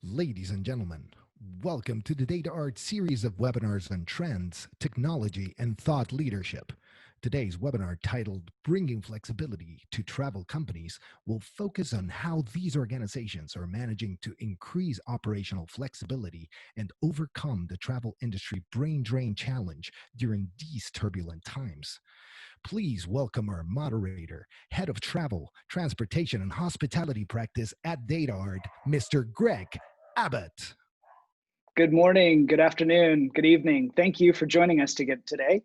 Ladies and gentlemen, welcome to the DataArt series of webinars on trends, technology, and thought leadership. Today's webinar, titled Bringing Flexibility to Travel Companies, will focus on how these organizations are managing to increase operational flexibility and overcome the travel industry brain drain challenge during these turbulent times. Please welcome our moderator, Head of Travel, Transportation, and Hospitality Practice at DataArt, Mr. Greg Abbott. Good morning, good afternoon, good evening. Thank you for joining us today.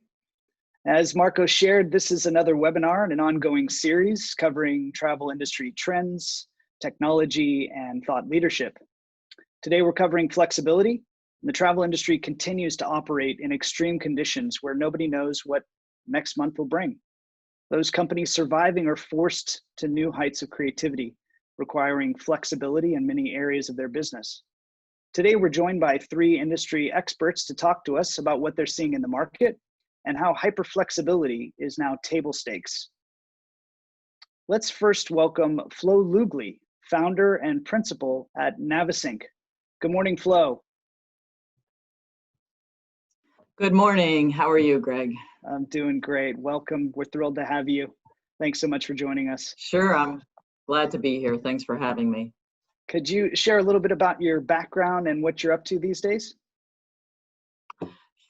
As Marco shared, this is another webinar in an ongoing series covering travel industry trends, technology, and thought leadership. Today we're covering flexibility. The travel industry continues to operate in extreme conditions where nobody knows what next month will bring. Those companies surviving are forced to new heights of creativity, requiring flexibility in many areas of their business. Today, we're joined by three industry experts to talk to us about what they're seeing in the market and how hyperflexibility is now table stakes. Let's first welcome Flo Lugli, founder and principal at Navesink. Good morning, Flo. Good morning. How are you, Greg? I'm doing great. Welcome. We're thrilled to have you. Thanks so much for joining us. Sure, I'm glad to be here. Thanks for having me. Could you share a little bit about your background and what you're up to these days?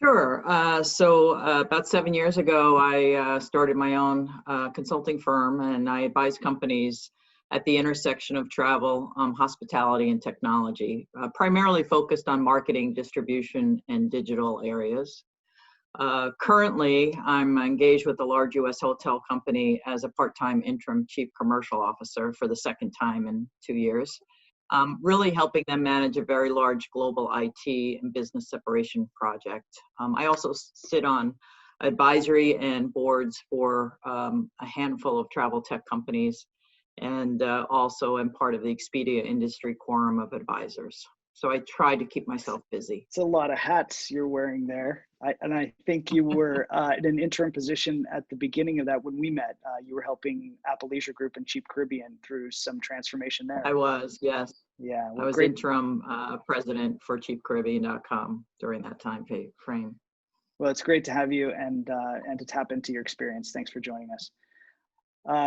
Sure. About 7 years ago, I started my own consulting firm, and I advise companies at the intersection of travel, hospitality, and technology, primarily focused on marketing, distribution, and digital areas. Currently, I'm engaged with a large U.S. hotel company as a part-time interim chief commercial officer for the second time in 2 years, really helping them manage a very large global IT and business separation project. I also sit on advisory and boards for a handful of travel tech companies, and also am part of the Expedia Industry Quorum of Advisors. So I try to keep myself busy. It's a lot of hats you're wearing there. I think you were in an interim position at the beginning of that when we met. You were helping Apple Leisure Group and Cheap Caribbean through some transformation there. I was, yes. Yeah. Well, I was interim president for cheapcaribbean.com during that time frame. Well, it's great to have you and to tap into your experience. Thanks for joining us.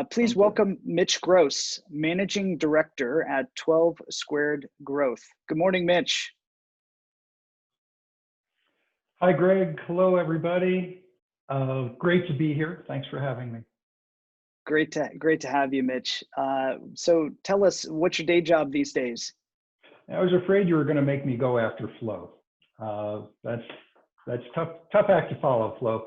Please welcome Mitch Gross, Managing Director at 12 Squared Growth. Good morning, Mitch. Hi, Greg. Hello, everybody. Great to be here. Thanks for having me. Great to have you, Mitch. So tell us, what's your day job these days? I was afraid you were going to make me go after Flo. That's tough act to follow, Flo.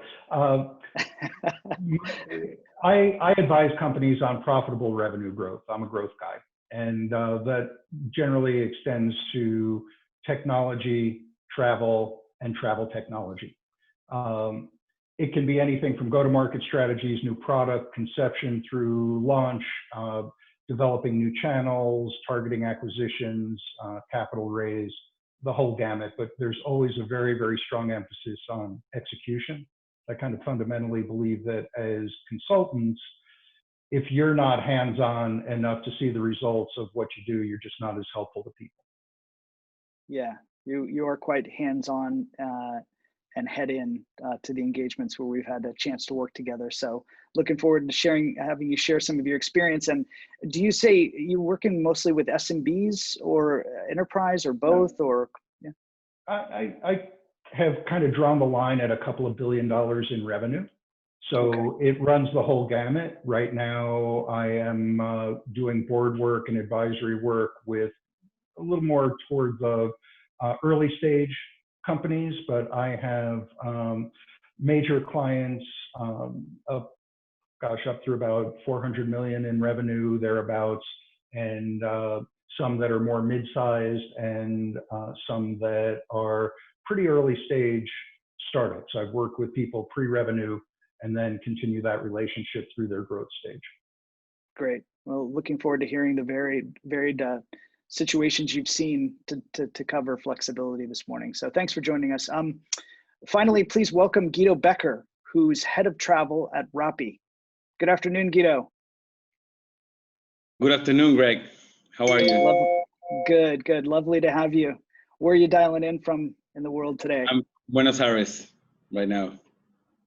I advise companies on profitable revenue growth. I'm a growth guy, and that generally extends to technology, travel, and travel technology. It can be anything from go-to-market strategies, new product conception through launch, developing new channels, targeting acquisitions, capital raise, the whole gamut. But there's always a very, very strong emphasis on execution. I kind of fundamentally believe that as consultants, if you're not hands-on enough to see the results of what you do, you're just not as helpful to people. Yeah, you are quite hands-on and head in to the engagements where we've had a chance to work together. So looking forward to having you share some of your experience. And do you say you're working mostly with SMBs or enterprise or both? No. Or yeah? I have kind of drawn the line at a couple of $2 billion in revenue. So okay. It runs the whole gamut. Right now, I am doing board work and advisory work with a little more toward the early stage companies, but I have major clients up through about 400 million in revenue, thereabouts, and some that are more mid-sized and some that are pretty early stage startups. I've worked with people pre-revenue and then continue that relationship through their growth stage. Great. Well, looking forward to hearing the varied situations you've seen to cover flexibility this morning. So thanks for joining us. Finally, please welcome Guido Becher, who's head of travel at Rappi. Good afternoon, Guido. Good afternoon, Greg. How are you? Good, good. Lovely to have you. Where are you dialing in from in the world today? I'm Buenos Aires right now.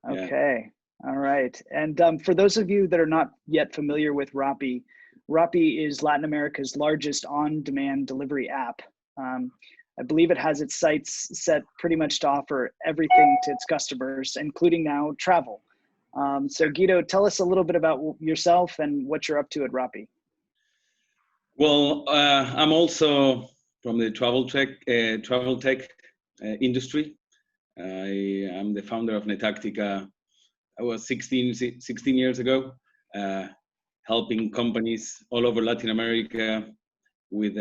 Yeah. Okay. All right. And for those of you that are not yet familiar with Rappi, Rappi is Latin America's largest on-demand delivery app. I believe it has its sights set pretty much to offer everything to its customers, including now travel. So Guido, tell us a little bit about yourself and what you're up to at Rappi. Well, I'm also from the travel tech industry. I am the founder of Netactica. I was 16 years ago, helping companies all over Latin America with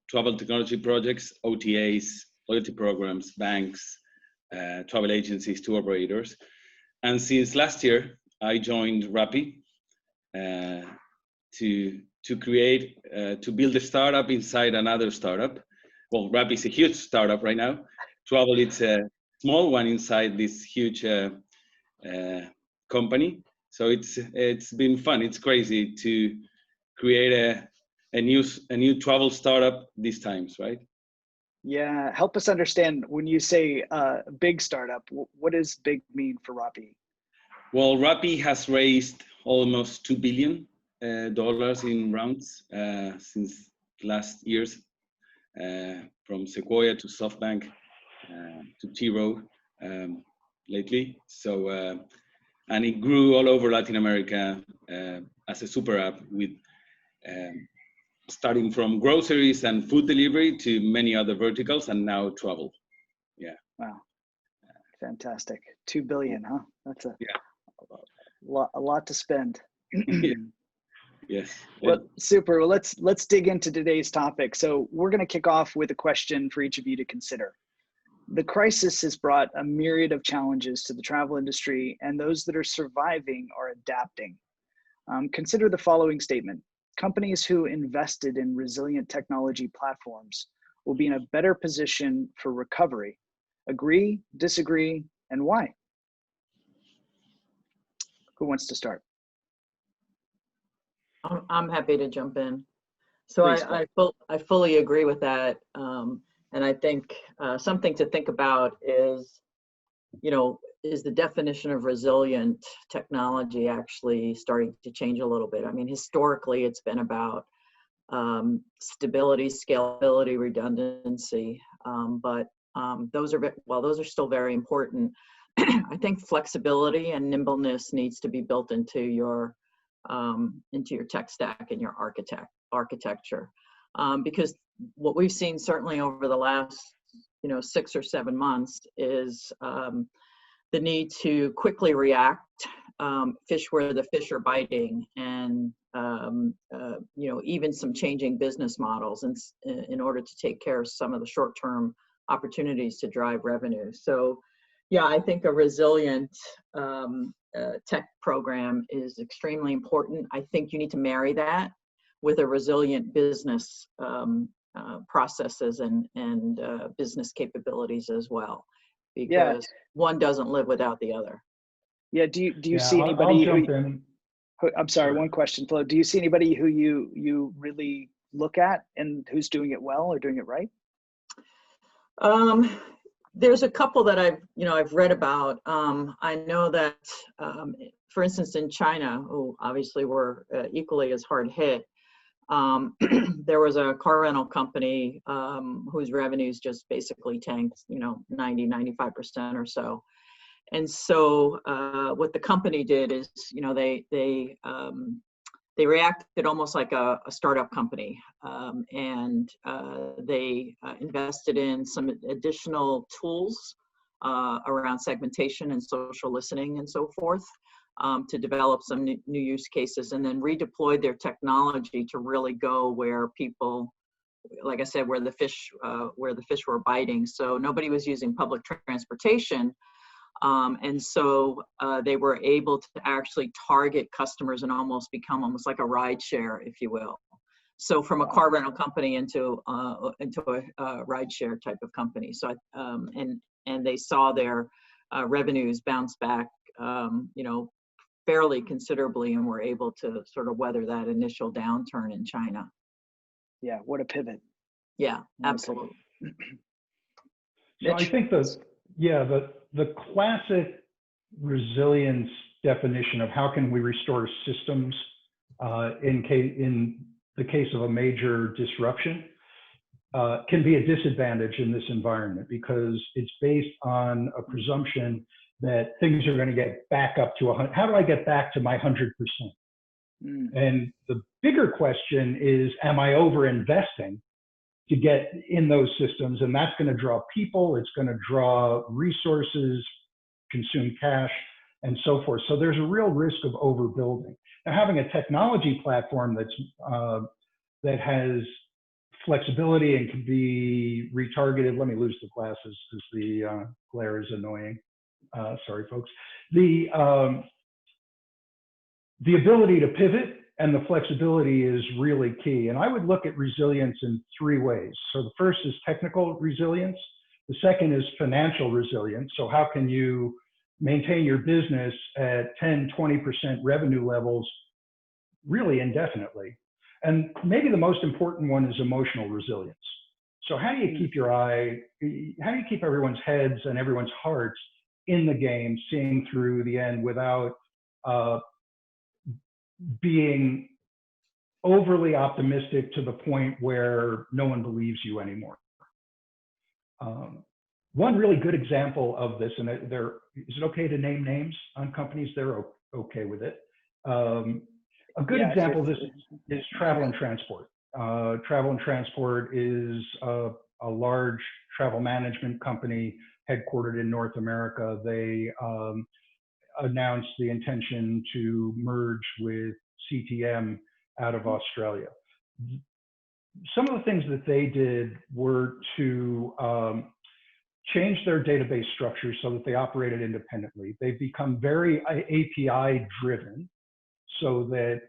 travel technology projects, OTAs, loyalty programs, banks, travel agencies, tour operators. And since last year, I joined Rappi to create, to build a startup inside another startup. Well, Rappi is a huge startup right now. Travel, it's a small one inside this huge company. So it's been fun. It's crazy to create a new travel startup these times, right? Yeah, help us understand when you say big startup, what does big mean for Rappi? Well, Rappi has raised almost $2 billion in rounds since last year's, from Sequoia to SoftBank to T. Rowe lately. So, and it grew all over Latin America as a super app with starting from groceries and food delivery to many other verticals, and now travel. Yeah. Wow. Fantastic. 2 billion, huh? That's a Yeah. a lot to spend. Yeah. Yes. Well, super. Well, let's dig into today's topic. So we're going to kick off with a question for each of you to consider. The crisis has brought a myriad of challenges to the travel industry, and those that are surviving are adapting. Consider the following statement. Companies who invested in resilient technology platforms will be in a better position for recovery. Agree, disagree, and why? Who wants to start? I'm happy to jump in. So I fully agree with that. And I think something to think about is, is the definition of resilient technology actually starting to change a little bit? I mean, historically, it's been about stability, scalability, redundancy. But those are still very important. I think flexibility and nimbleness needs to be built into your tech stack and your architecture, because what we've seen certainly over the last 6 or 7 months is the need to quickly react, fish where the fish are biting, and even some changing business models in order to take care of some of the short-term opportunities to drive revenue. So yeah, I think a resilient tech program is extremely important. I think you need to marry that with a resilient business processes and business capabilities as well, because one doesn't live without the other. Yeah. Do you see anybody? I'll jump in. I'm sorry. Sure. One question, Flo. Do you see anybody who you really look at and who's doing it well or doing it right? There's a couple that I've read about. I know that, for instance, in China, who obviously were equally as hard hit, there was a car rental company whose revenues just basically tanked, 90-95% or so. And so what the company did is, they reacted almost like a startup company, and they invested in some additional tools around segmentation and social listening and so forth, to develop some new use cases, and then redeployed their technology to really go where people, like I said, where the fish were biting. So nobody was using public transportation. And so they were able to actually target customers and almost become almost like a ride share, if you will. So from a car rental company into a ride share type of company. So and they saw their revenues bounce back, fairly considerably, and were able to sort of weather that initial downturn in China. Yeah, what a pivot. Yeah, absolutely. So I think the classic resilience definition of how can we restore systems in the case of a major disruption can be a disadvantage in this environment because it's based on a presumption that things are going to get back up to 100. How do I get back to my 100%? And the bigger question is, am I over investing to get in those systems? And that's going to draw people, it's going to draw resources, consume cash, and so forth. So there's a real risk of overbuilding. Now, having a technology platform that has flexibility and can be retargeted. Let me lose the glasses because the glare is annoying. Sorry, folks. The ability to pivot and the flexibility is really key. And I would look at resilience in three ways. So the first is technical resilience. The second is financial resilience. So how can you maintain your business at 10, 20% revenue levels really indefinitely? And maybe the most important one is emotional resilience. So how do you keep how do you keep everyone's heads and everyone's hearts in the game, seeing through the end without being overly optimistic to the point where no one believes you anymore? One really good example of this, and is it okay to name names on companies? They're okay with it. A good example of this is travel and transport. Travel and transport is a large travel management company headquartered in North America. They announced the intention to merge with CTM out of Australia. Some of the things that they did were to change their database structure so that they operated independently. They've become very API driven, so that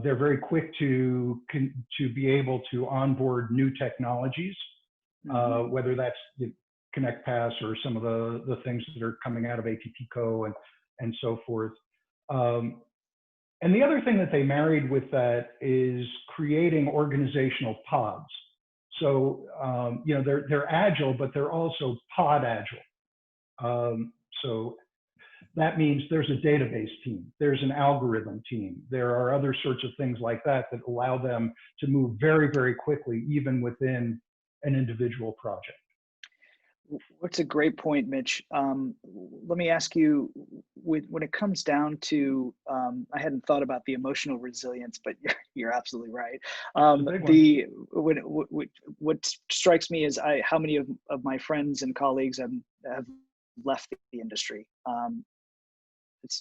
they're very quick to be able to onboard new technologies, whether that's ConnectPass or some of the things that are coming out of ATPCO and so forth. And the other thing that they married with that is creating organizational pods. So they're agile, but they're also pod agile. So that means there's a database team, there's an algorithm team, there are other sorts of things like that that allow them to move very, very quickly, even within an individual project. What's a great point, Mitch. Let me ask you, when it comes down to, I hadn't thought about the emotional resilience, but you're absolutely right. What strikes me is how many of my friends and colleagues have left the industry.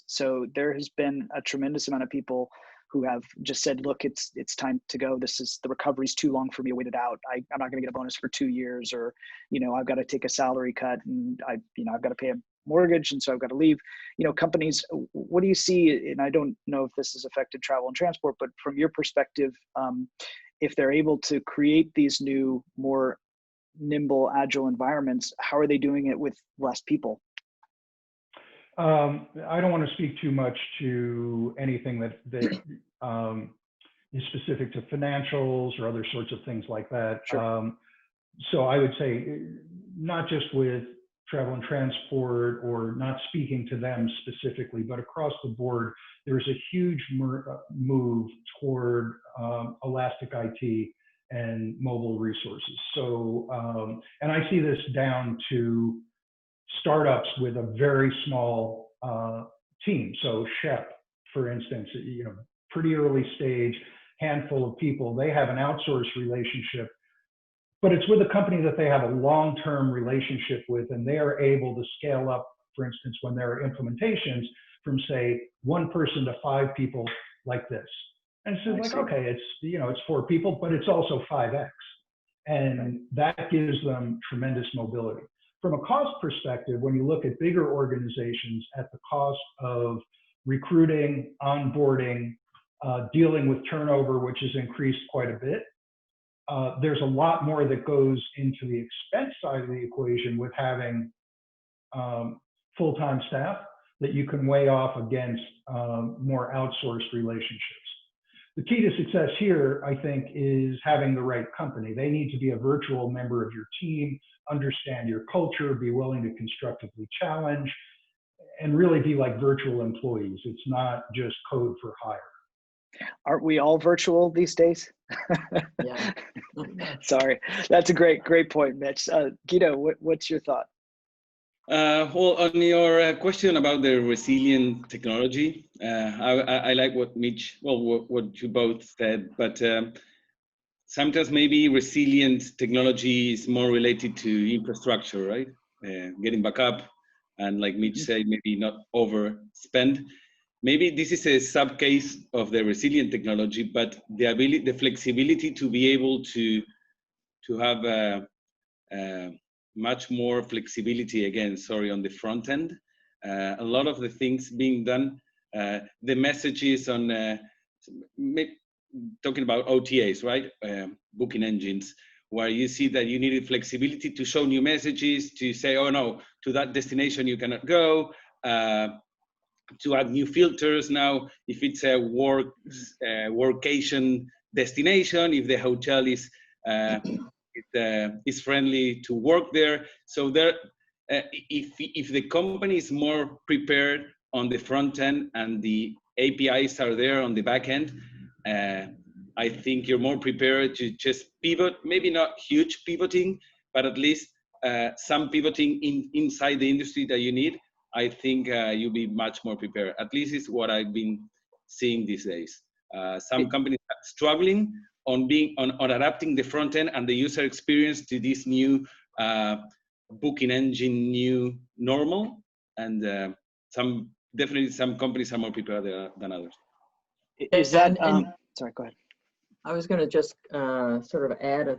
So there has been a tremendous amount of people who have just said, look, it's time to go. The recovery's too long for me to wait it out. I'm not going to get a bonus for 2 years, or, I've got to take a salary cut, and I've got to pay a mortgage, and so I've got to leave. Companies, what do you see? And I don't know if this has affected travel and transport, but from your perspective, if they're able to create these new, more nimble, agile environments, how are they doing it with less people? I don't want to speak too much to anything that is specific to financials or other sorts of things like that. Sure. So I would say not just with travel and transport, or not speaking to them specifically, but across the board, there's a huge move toward elastic IT and mobile resources. So, and I see this down to startups with a very small team. So Shep, for instance, pretty early stage, handful of people, they have an outsourced relationship, but it's with a company that they have a long-term relationship with, and they are able to scale up, for instance, when there are implementations, from say 1 person to 5 people like this. And so it's like, okay, it's 4 people, but it's also 5x. And that gives them tremendous mobility. From a cost perspective, when you look at bigger organizations, at the cost of recruiting, onboarding, dealing with turnover, which has increased quite a bit, there's a lot more that goes into the expense side of the equation with having full-time staff that you can weigh off against more outsourced relationships. The key to success here, I think, is having the right company. They need to be a virtual member of your team, understand your culture, be willing to constructively challenge, and really be like virtual employees. It's not just code for hire. Aren't we all virtual these days? Yeah. Sorry, that's a great point, Mitch. Guido, what's your thought? Well, on your question about the resilient technology, I like what Mitch, well, what you both said, but sometimes maybe resilient technology is more related to infrastructure, right? Getting back up, and like Mitch said, maybe not overspend. Maybe this is a sub case of the resilient technology, but the flexibility to be able to have much more flexibility on the front end. A lot of the things being done, the messages on talking about OTAs, right? Booking engines, where you see that you needed flexibility to show new messages, to say, oh no, to that destination you cannot go, to add new filters now, if it's a workation destination, if the hotel is friendly to work there. So there, if the company is more prepared on the front end and the APIs are there on the back end, I think you're more prepared to just pivot, maybe not huge pivoting, but at least some pivoting inside the industry that you need. I think you'll be much more prepared. At least is what I've been seeing these days. Some companies are struggling on adapting the front end and the user experience to this new booking engine, new normal, and some companies are more prepared than others. Is that sorry, go ahead. I was going to just sort of add a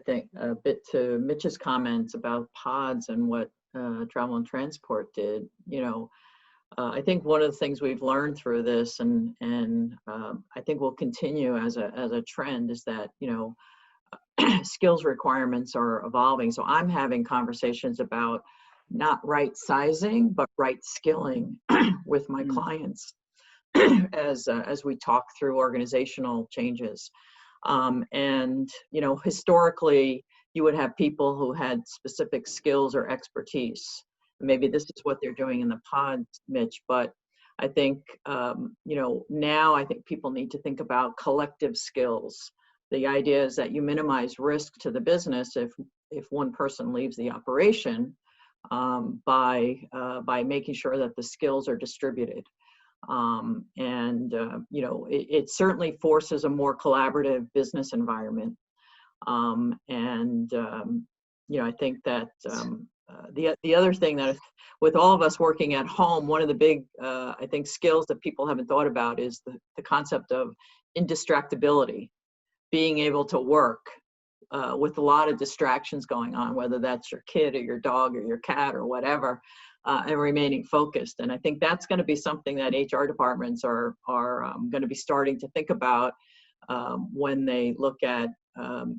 bit to Mitch's comments about pods and what travel and transport did. I think one of the things we've learned through this, and I think will continue as a trend, is that skills requirements are evolving. So I'm having conversations about not right sizing, but right skilling with my clients as we talk through organizational changes. And historically, you would have people who had specific skills or expertise. Maybe this is what they're doing in the pods, Mitch, but I think, now I think people need to think about collective skills. The idea is that you minimize risk to the business if one person leaves the operation by making sure that the skills are distributed. It certainly forces a more collaborative business environment. I think that the other thing that with all of us working at home, one of the big, I think, skills that people haven't thought about is the concept of indistractability, being able to work with a lot of distractions going on, whether that's your kid or your dog or your cat or whatever, and remaining focused. And I think that's going to be something that HR departments are going to be starting to think about when they look at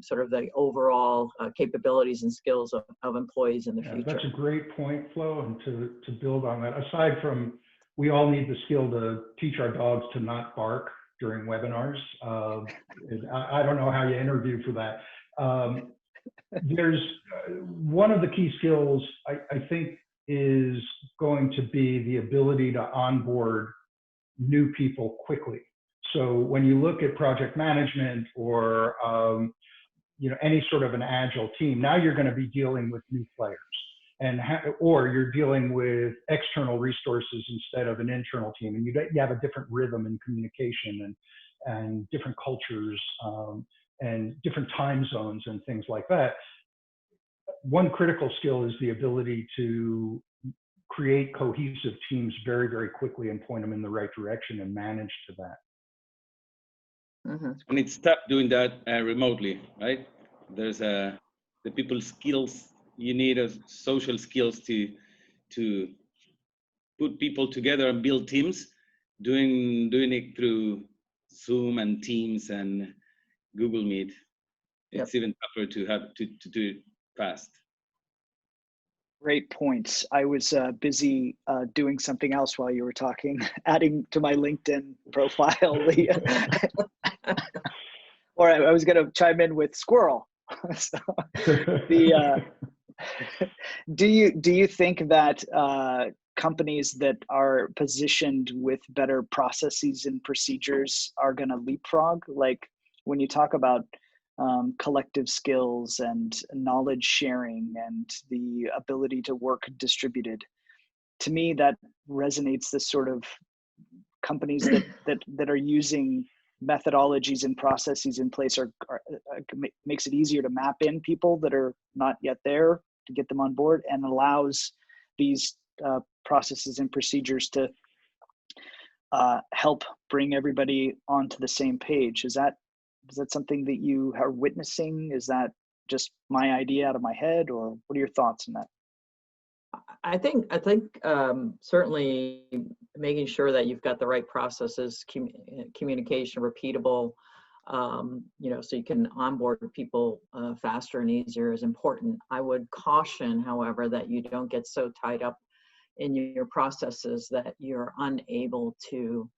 sort of the overall capabilities and skills of employees in the future. That's a great point, Flo. And to build on that, aside from we all need the skill to teach our dogs to not bark during webinars. I don't know how you interview for that. There's one of the key skills I think is going to be the ability to onboard new people quickly. So when you look at project management or any sort of an agile team, now you're going to be dealing with new players, or you're dealing with external resources instead of an internal team, and you have a different rhythm in communication and different cultures and different time zones and things like that. One critical skill is the ability to create cohesive teams very, very quickly and point them in the right direction and manage to that. Mm-hmm. And it's tough doing that remotely, right? There's the people skills you need, social skills to put people together and build teams. Doing it through Zoom and Teams and Google Meet, it's even tougher to do it fast. Great points. I was busy doing something else while you were talking, adding to my LinkedIn profile Or I was going to chime in with squirrel. So the do you think that companies that are positioned with better processes and procedures are going to leapfrog? Like when you talk about collective skills and knowledge sharing and the ability to work distributed, to me that resonates. This sort of companies that are using methodologies and processes in place are makes it easier to map in people that are not yet there, to get them on board, and allows these processes and procedures to help bring everybody onto the same page. Is that something that you are witnessing? Is that just my idea out of my head, or what are your thoughts on that? I think certainly making sure that you've got the right processes, communication, repeatable, so you can onboard people faster and easier is important. I would caution, however, that you don't get so tied up in your processes that you're unable to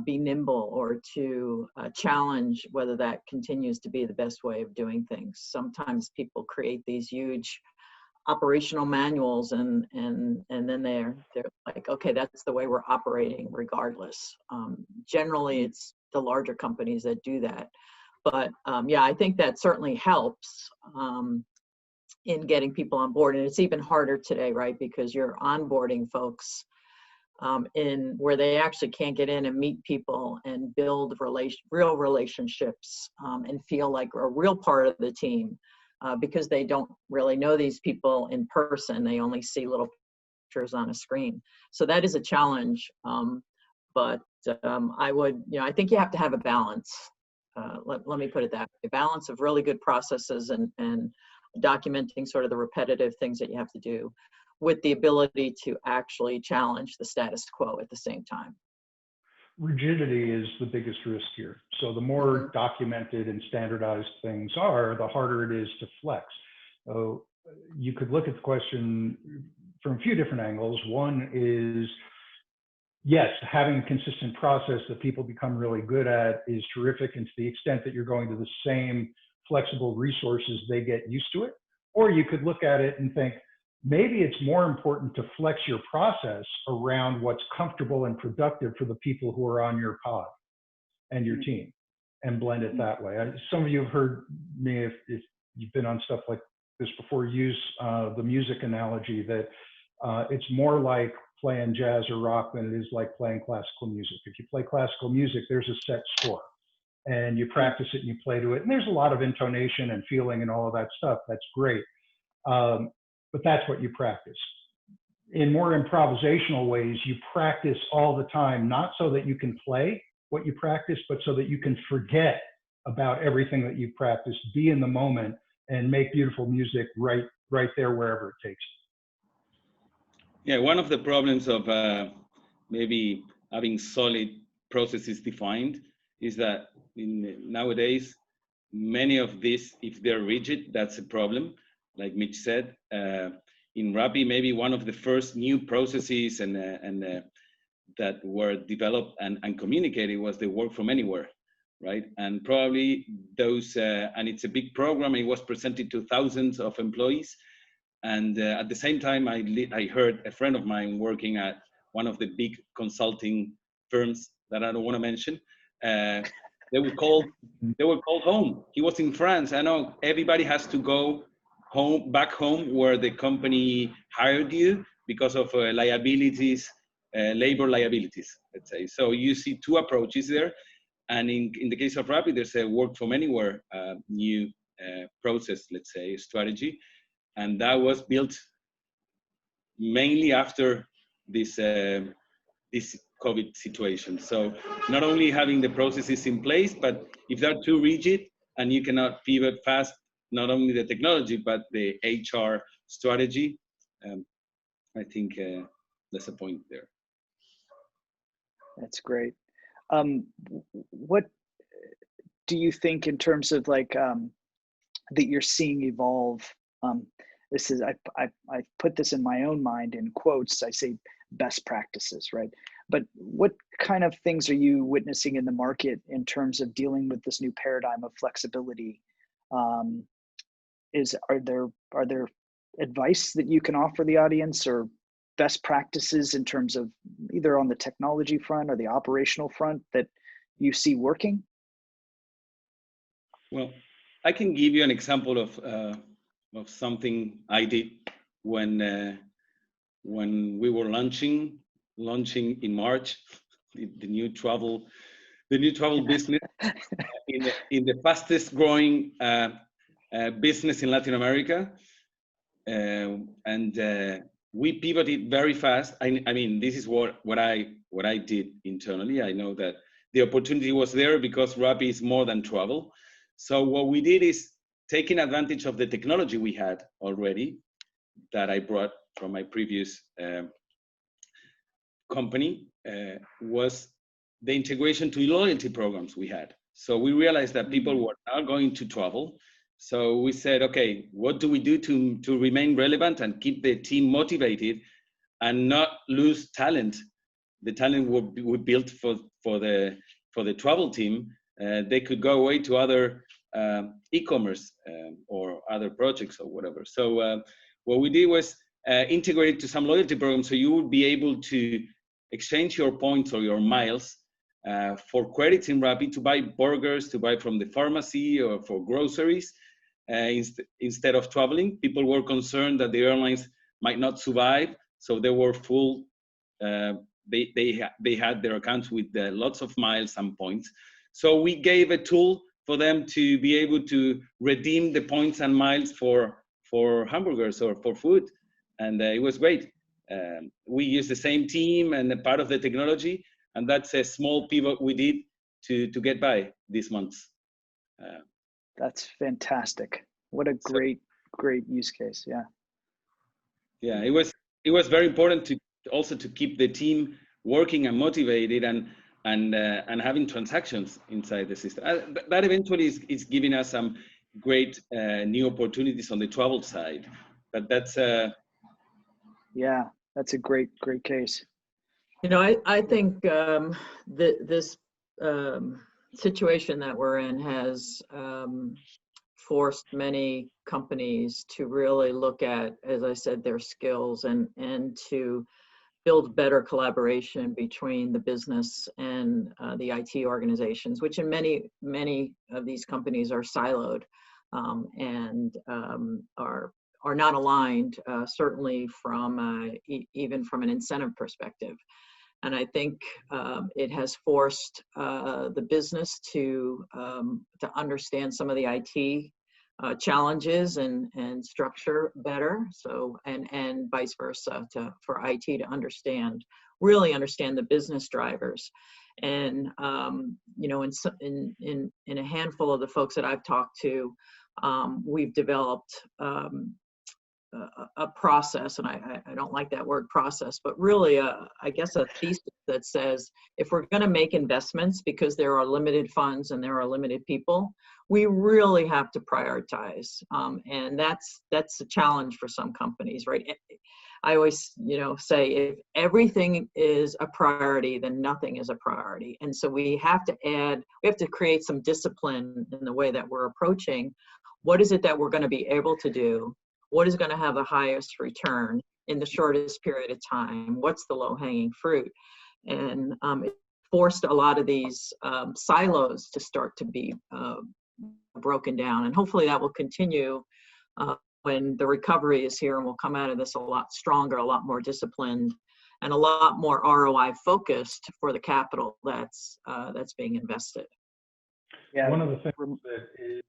be nimble or to challenge whether that continues to be the best way of doing things. Sometimes people create these huge operational manuals and then they're like, okay, that's the way we're operating regardless. Generally it's the larger companies that do that, but yeah, I think that certainly helps in getting people on board. And it's even harder today, right? Because you're onboarding folks in where they actually can't get in and meet people and build real relationships and feel like a real part of the team. Because they don't really know these people in person. They only see little pictures on a screen. So that is a challenge. But I think you have to have a balance. Let me put it that way. A balance of really good processes and documenting sort of the repetitive things that you have to do with the ability to actually challenge the status quo at the same time. Rigidity is the biggest risk here. So the more documented and standardized things are, the harder it is to flex. So you could look at the question from a few different angles. One is, yes, having a consistent process that people become really good at is terrific, and to the extent that you're going to the same flexible resources, they get used to it. Or you could look at it and think, maybe it's more important to flex your process around what's comfortable and productive for the people who are on your pod and your team, and blend it that way. Some of you have heard me, if you've been on stuff like this before, use the music analogy that it's more like playing jazz or rock than it is like playing classical music. If you play classical music, there's a set score and you practice it and you play to it. And there's a lot of intonation and feeling and all of that stuff. That's great. But that's what you practice. In more improvisational ways, you practice all the time, not so that you can play what you practice, but so that you can forget about everything that you practiced, be in the moment, and make beautiful music right there wherever it takes you. Yeah, one of the problems of maybe having solid processes defined is that nowadays, many of these, if they're rigid, that's a problem. Like Mitch said, in Rappi, maybe one of the first new processes and that were developed and communicated was the work from anywhere, right? And probably those, and it's a big program. It was presented to thousands of employees. And at the same time, I heard a friend of mine working at one of the big consulting firms that I don't want to mention. They were called home. He was in France. I know everybody has to go back home where the company hired you because of liabilities, labor liabilities, let's say. So you see two approaches there. And in the case of Rappi, there's a work from anywhere new process, let's say, strategy. And that was built mainly after this COVID situation. So not only having the processes in place, but if they're too rigid and you cannot pivot fast, not only the technology, but the HR strategy, I think there's a point there. That's great. What do you think in terms of like that you're seeing evolve? This is I put this in my own mind in quotes. I say best practices, right? But what kind of things are you witnessing in the market in terms of dealing with this new paradigm of flexibility? Are there advice that you can offer the audience, or best practices in terms of either on the technology front or the operational front that you see working? Well, I can give you an example of something I did when we were launching in March the new travel business in the fastest growing business in Latin America, and we pivoted very fast. I mean, this is what I did internally. I know that the opportunity was there because Rappi is more than travel. So what we did is taking advantage of the technology we had already that I brought from my previous company, was the integration to loyalty programs we had. So we realized that people were not going to travel. So we said, okay, what do we do to remain relevant and keep the team motivated and not lose talent? The talent we built for the travel team, they could go away to other e-commerce or other projects or whatever. So what we did was integrate to some loyalty programs, so you would be able to exchange your points or your miles for credits in Rappi to buy burgers, to buy from the pharmacy or for groceries. Instead of traveling, people were concerned that the airlines might not survive, so they were full. They had their accounts with lots of miles and points. So we gave a tool for them to be able to redeem the points and miles for hamburgers or for food, and it was great. We used the same team and a part of the technology, and that's a small pivot we did to get by this month. That's fantastic. What a great use case. Yeah. Yeah, it was very important to also to keep the team working and motivated and having transactions inside the system. That eventually is giving us some great new opportunities on the travel side. But that's yeah, that's a great case. You know, I think this situation that we're in has forced many companies to really look at, as I said, their skills and to build better collaboration between the business and the IT organizations, which in many of these companies are siloed and are not aligned, certainly from even from an incentive perspective. And I think it has forced the business to understand some of the IT challenges and structure better. So and vice versa for IT to really understand the business drivers. And you know, in a handful of the folks that I've talked to, we've developed a process, and I don't like that word process, but really I guess a thesis that says if we're going to make investments, because there are limited funds and there are limited people, we really have to prioritize, and that's a challenge for some companies, right? I always, you know, say if everything is a priority, then nothing is a priority, and so we have to create some discipline in the way that we're approaching what is it that we're going to be able to do. What is going to have the highest return in the shortest period of time? What's the low-hanging fruit? And it forced a lot of these silos to start to be broken down. And hopefully that will continue when the recovery is here, and we'll come out of this a lot stronger, a lot more disciplined, and a lot more ROI focused for the capital that's being invested. Yeah. One of the things that is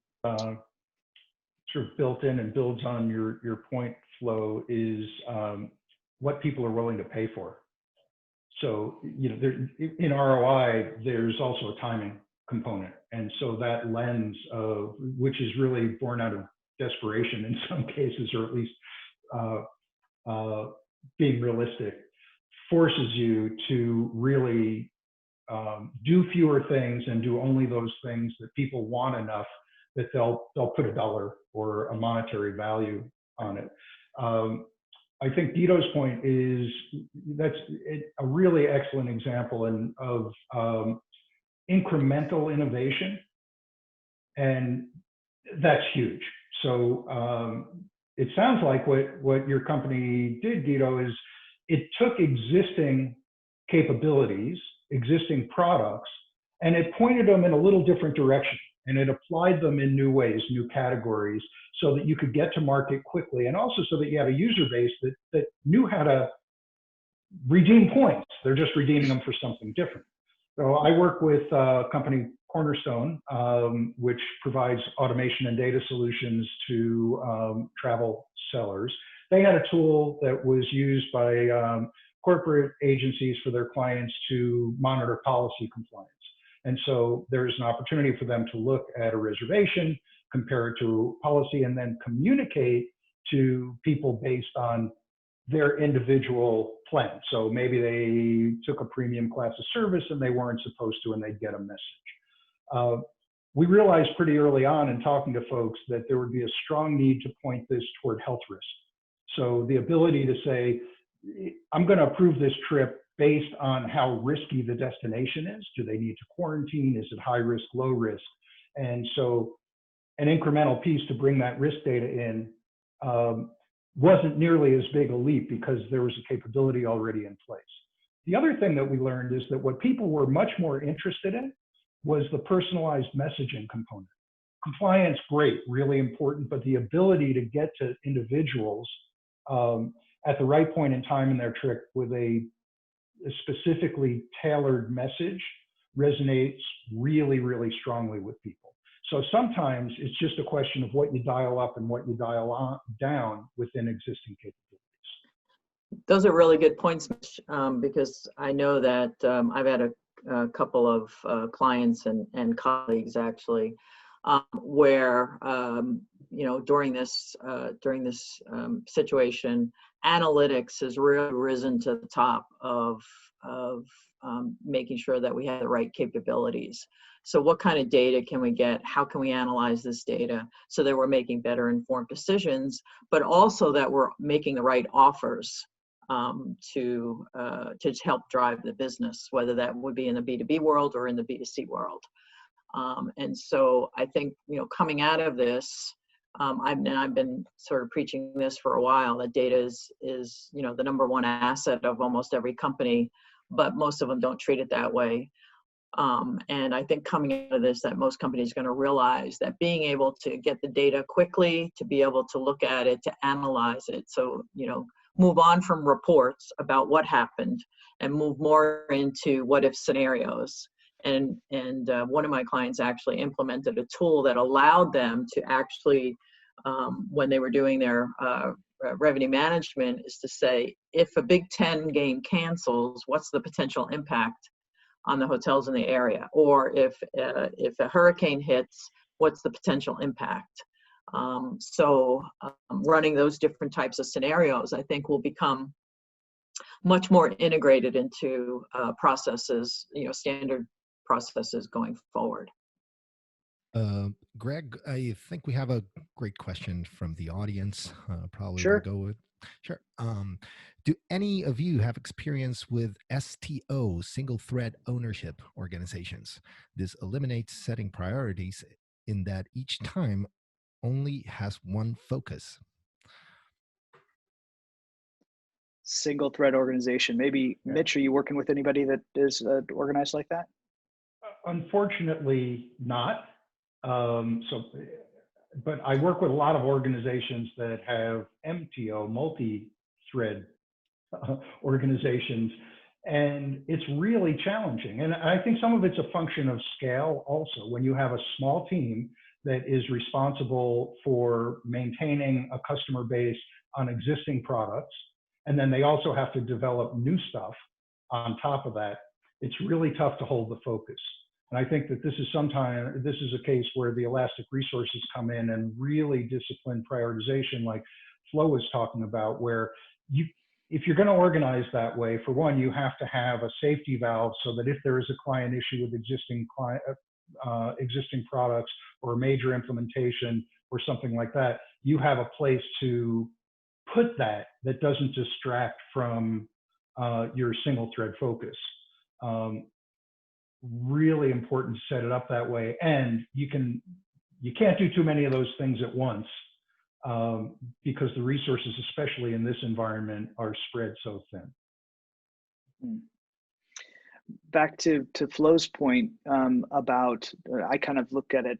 sort of built in and builds on your point, Flo, is what people are willing to pay for. So, you know, in ROI, there's also a timing component. And so that lens of, which is really born out of desperation in some cases, or at least being realistic, forces you to really do fewer things and do only those things that people want enough that they'll put a dollar or a monetary value on it. I think Guido's point is that's a really excellent example of incremental innovation, and that's huge. So it sounds like what your company did, Guido, is it took existing capabilities, existing products, and it pointed them in a little different direction, and it applied them in new ways, new categories, so that you could get to market quickly, and also so that you had a user base that knew how to redeem points. They're just redeeming them for something different. So I work with a company, Cornerstone, which provides automation and data solutions to travel sellers. They had a tool that was used by corporate agencies for their clients to monitor policy compliance. And so there's an opportunity for them to look at a reservation, compare it to policy, and then communicate to people based on their individual plan. So maybe they took a premium class of service and they weren't supposed to, and they'd get a message. We realized pretty early on in talking to folks that there would be a strong need to point this toward health risk. So the ability to say, I'm going to approve this trip based on how risky the destination is. Do they need to quarantine? Is it high risk, low risk? And so an incremental piece to bring that risk data in wasn't nearly as big a leap because there was a capability already in place. The other thing that we learned is that what people were much more interested in was the personalized messaging component. Compliance, great, really important, but the ability to get to individuals at the right point in time in their trip with a specifically tailored message resonates really, really strongly with people. So sometimes it's just a question of what you dial up and what you dial down within existing capabilities. Those are really good points, Mitch, because I know that I've had a couple of clients and colleagues actually where during this situation, analytics has really risen to the top of making sure that we have the right capabilities. So what kind of data can we get? How can we analyze this data so that we're making better informed decisions, but also that we're making the right offers to help drive the business, whether that would be in the B2B world or in the B2C world. And so I think, coming out of this, I've been sort of preaching this for a while, that data is the number one asset of almost every company, but most of them don't treat it that way. And I think coming out of this, that most companies are going to realize that being able to get the data quickly, to be able to look at it, to analyze it, so, move on from reports about what happened and move more into what if scenarios. And one of my clients actually implemented a tool that allowed them to actually, when they were doing their revenue management, is to say, if a Big Ten game cancels, what's the potential impact on the hotels in the area? Or if a hurricane hits, what's the potential impact? Running those different types of scenarios, I think, will become much more integrated into processes, standard processes going forward. Greg, I think we have a great question from the audience. Probably Sure. We'll go with. Sure. Do any of you have experience with STO, single thread ownership organizations? This eliminates setting priorities in that each time only has one focus. Single thread organization. Maybe, Yeah. Mitch, are you working with anybody that is organized like that? Unfortunately not. But I work with a lot of organizations that have MTO, multi-thread organizations, and it's really challenging. And I think some of it's a function of scale also. When you have a small team that is responsible for maintaining a customer base on existing products, and then they also have to develop new stuff on top of that, it's really tough to hold the focus. And I think that this is a case where the elastic resources come in and really disciplined prioritization, like Flo was talking about, where if you're going to organize that way, for one, you have to have a safety valve so that if there is a client issue with existing products or a major implementation or something like that, you have a place to put that doesn't distract from your single thread focus. Really important to set it up that way. And you can't do too many of those things at once because the resources, especially in this environment, are spread so thin. Back to Flo's point about, I kind of look at it,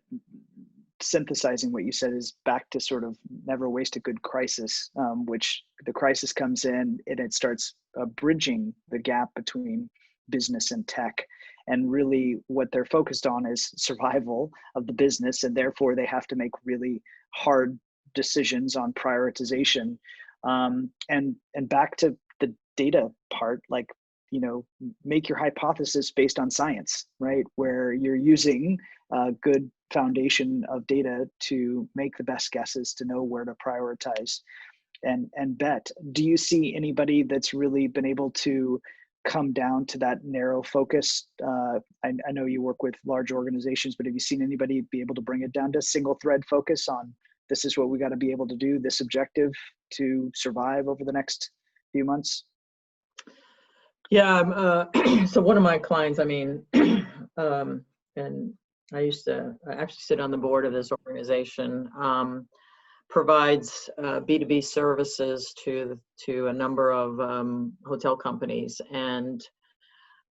synthesizing what you said is back to sort of never waste a good crisis, which the crisis comes in and it starts bridging the gap between business and tech. And really what they're focused on is survival of the business. And therefore they have to make really hard decisions on prioritization. And back to the data part, like, you know, make your hypothesis based on science, right? Where you're using a good foundation of data to make the best guesses, to know where to prioritize and bet. Do you see anybody that's really been able to come down to that narrow focus? I know you work with large organizations, but have you seen anybody be able to bring it down to single thread focus on this is what we got to be able to do, this objective to survive over the next few months? Yeah, so one of my clients, I mean, and I actually sit on the board of this organization, provides B2B services to a number of hotel companies. And,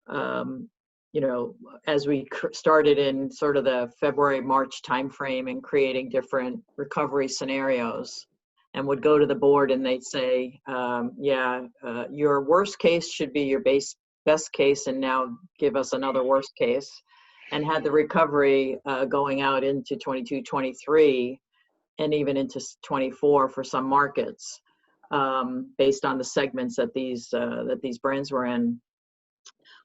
you know, as we started in sort of the February, March timeframe and creating different recovery scenarios, and would go to the board and they'd say, your worst case should be your best case, and now give us another worst case. And had the recovery going out into 22, 23, and even into 24 for some markets, based on the segments that these brands were in.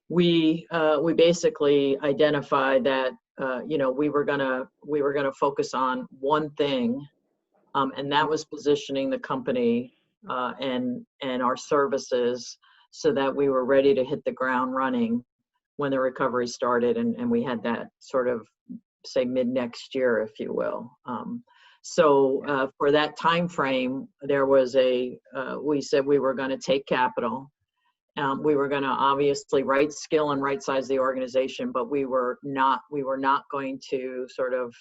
We basically identified that you know, we were gonna focus on one thing. And that was positioning the company and our services so that we were ready to hit the ground running when the recovery started. And we had that sort of, say, mid next year, if you will. So for that time frame, there was we said we were going to take capital. We were going to obviously right skill and right size the organization, but we were not going to sort of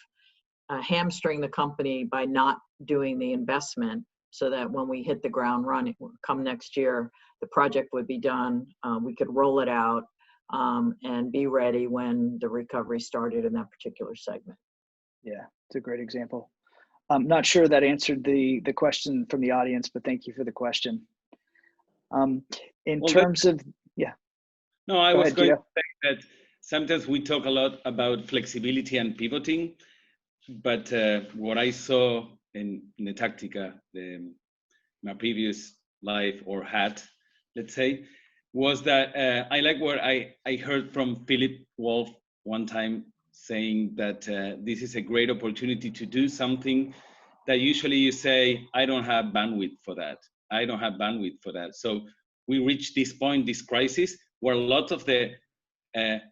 hamstring the company by not doing the investment, so that when we hit the ground running come next year, the project would be done. We could roll it out and be ready when the recovery started in that particular segment. Yeah, it's a great example. I'm not sure that answered the question from the audience, but thank you for the question. In terms of, yeah. No, I was going to say that sometimes we talk a lot about flexibility and pivoting, but what I saw in Netactica, my previous life or hat, let's say, was that I like what I heard from Philip Wolf one time saying that this is a great opportunity to do something that usually you say, I don't have bandwidth for that. I don't have bandwidth for that. So we reached this point, this crisis, where a lot of the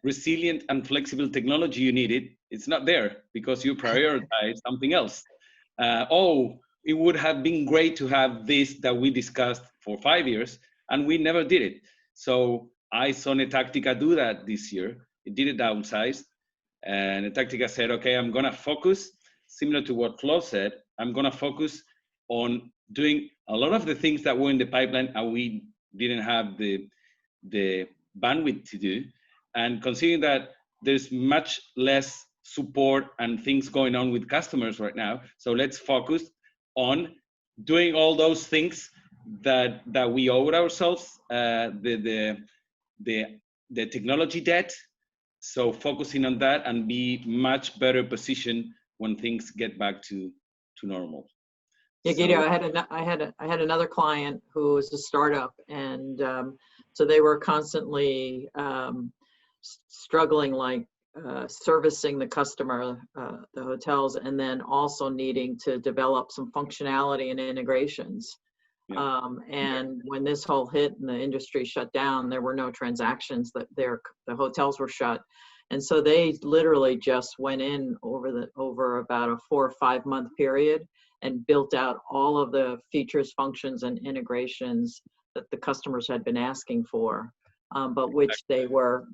resilient and flexible technology you needed, it's not there because you prioritize something else. It would have been great to have this that we discussed for 5 years, and we never did it. So I saw Netactica do that this year. It did it downsized. And Netactica said, okay, I'm gonna focus, similar to what Flo said, I'm gonna focus on doing a lot of the things that were in the pipeline and we didn't have the bandwidth to do. And considering that there's much less support and things going on with customers right now, so let's focus on doing all those things that we owe ourselves, the technology debt. So focusing on that and be much better positioned when things get back to normal. Yeah, Guido, I had another client who was a startup, and so they were constantly struggling, like servicing the customer, the hotels, and then also needing to develop some functionality and integrations. Yeah. And when this whole hit and the industry shut down, there were no transactions. That the hotels were shut, and so they literally just went in over about a 4 or 5 month period and built out all of the features, functions, and integrations that the customers had been asking for, but which they were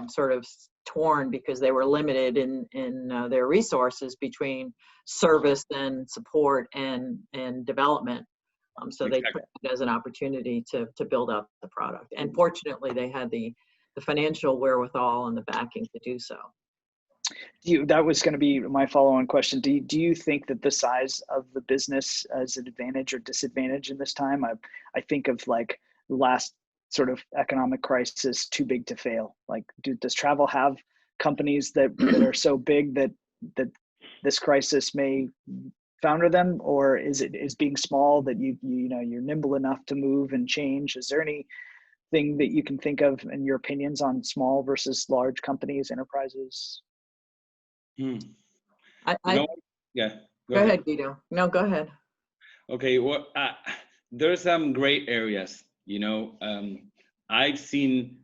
sort of torn because they were limited in their resources between service and support and development. So they took it as an opportunity to build up the product. And fortunately, they had the financial wherewithal and the backing to do so. That was going to be my follow-on question. Do you think that the size of the business is an advantage or disadvantage in this time? I think of like the last sort of economic crisis, too big to fail. Like, does travel have companies that are so big that this crisis may founder them, or is being small that you're nimble enough to move and change? Is there anything that you can think of in your opinions on small versus large companies, enterprises? Yeah. Go ahead, Guido. No, go ahead. Okay. Well, there's some gray areas. I've seen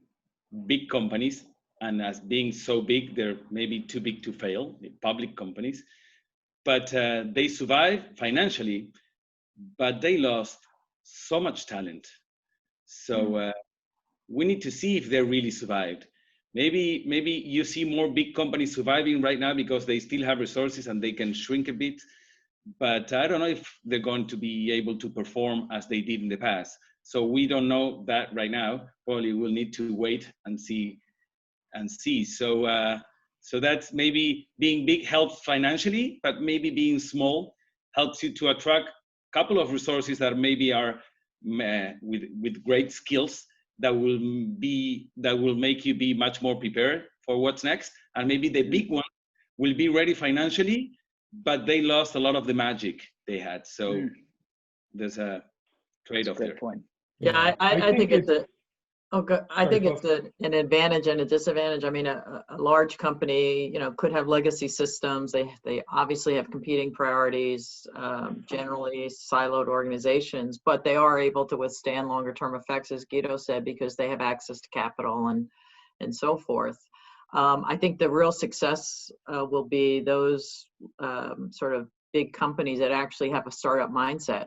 big companies, and as being so big, they're maybe too big to fail. Public companies, but they survive financially, but they lost so much talent. So we need to see if they really survived. Maybe you see more big companies surviving right now because they still have resources and they can shrink a bit, but I don't know if they're going to be able to perform as they did in the past. So we don't know that right now. Probably we'll need to wait and see. So that's maybe being big helps financially, but maybe being small helps you to attract a couple of resources that maybe are with great skills that will make you be much more prepared for what's next. And maybe the big one will be ready financially, but they lost a lot of the magic they had. So there's a trade-off there. Point. Yeah, I think it's an advantage and a disadvantage. I mean, a large company, could have legacy systems. They obviously have competing priorities, generally siloed organizations, but they are able to withstand longer term effects, as Guido said, because they have access to capital and so forth. I think the real success will be those sort of big companies that actually have a startup mindset.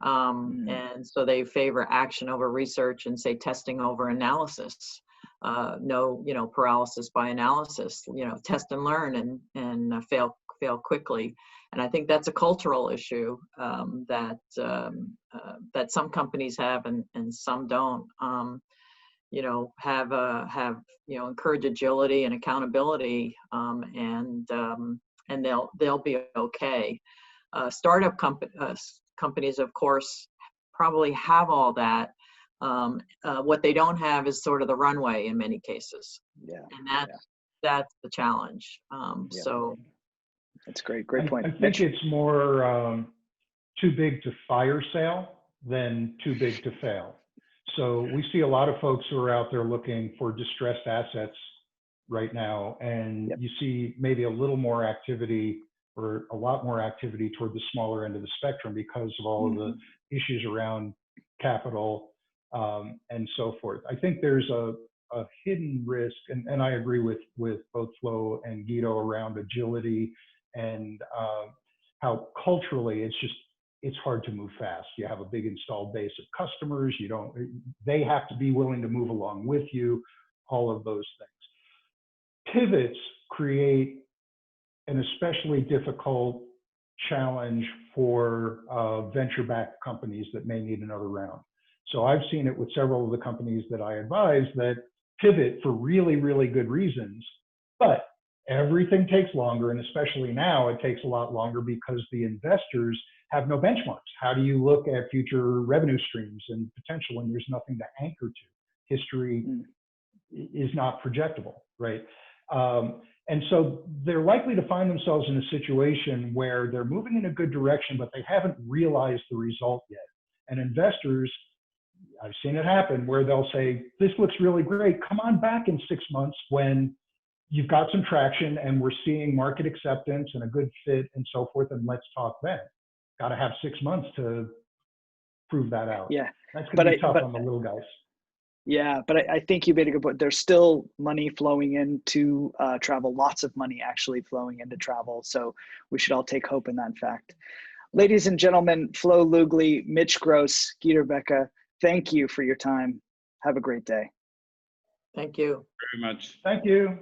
And so they favor action over research and say testing over analysis. No, paralysis by analysis. Test and learn and fail quickly. And I think that's a cultural issue that some companies have and some don't. Encourage agility and accountability, and they'll be okay. Startup companies, of course, probably have all that. What they don't have is sort of the runway in many cases. Yeah. And that's the challenge. So that's great point. I think it's more too big to fire sale than too big to fail. So we see a lot of folks who are out there looking for distressed assets right now, and you see maybe a little more activity or a lot more activity toward the smaller end of the spectrum because of all of the issues around capital and so forth. I think there's a hidden risk, and I agree with both Flo and Guido around agility and how culturally it's hard to move fast. You have a big installed base of customers. They have to be willing to move along with you, all of those things. Pivots create an especially difficult challenge for venture-backed companies that may need another round. So I've seen it with several of the companies that I advise that pivot for really, really good reasons, but everything takes longer, and especially now it takes a lot longer because the investors have no benchmarks. How do you look at future revenue streams and potential when there's nothing to anchor to? History is not projectable, right? And so they're likely to find themselves in a situation where they're moving in a good direction, but they haven't realized the result yet. And investors, I've seen it happen where they'll say, this looks really great. Come on back in 6 months when you've got some traction and we're seeing market acceptance and a good fit and so forth, and let's talk then. Got to have 6 months to prove that out. Yeah. That's going to be tough on the little guys. Yeah, but I think you made a good point. There's still money flowing into travel, lots of money actually flowing into travel. So we should all take hope in that fact. Ladies and gentlemen, Flo Lugli, Mitch Gross, Guido Becher, thank you for your time. Have a great day. Thank you. Very much. Thank you.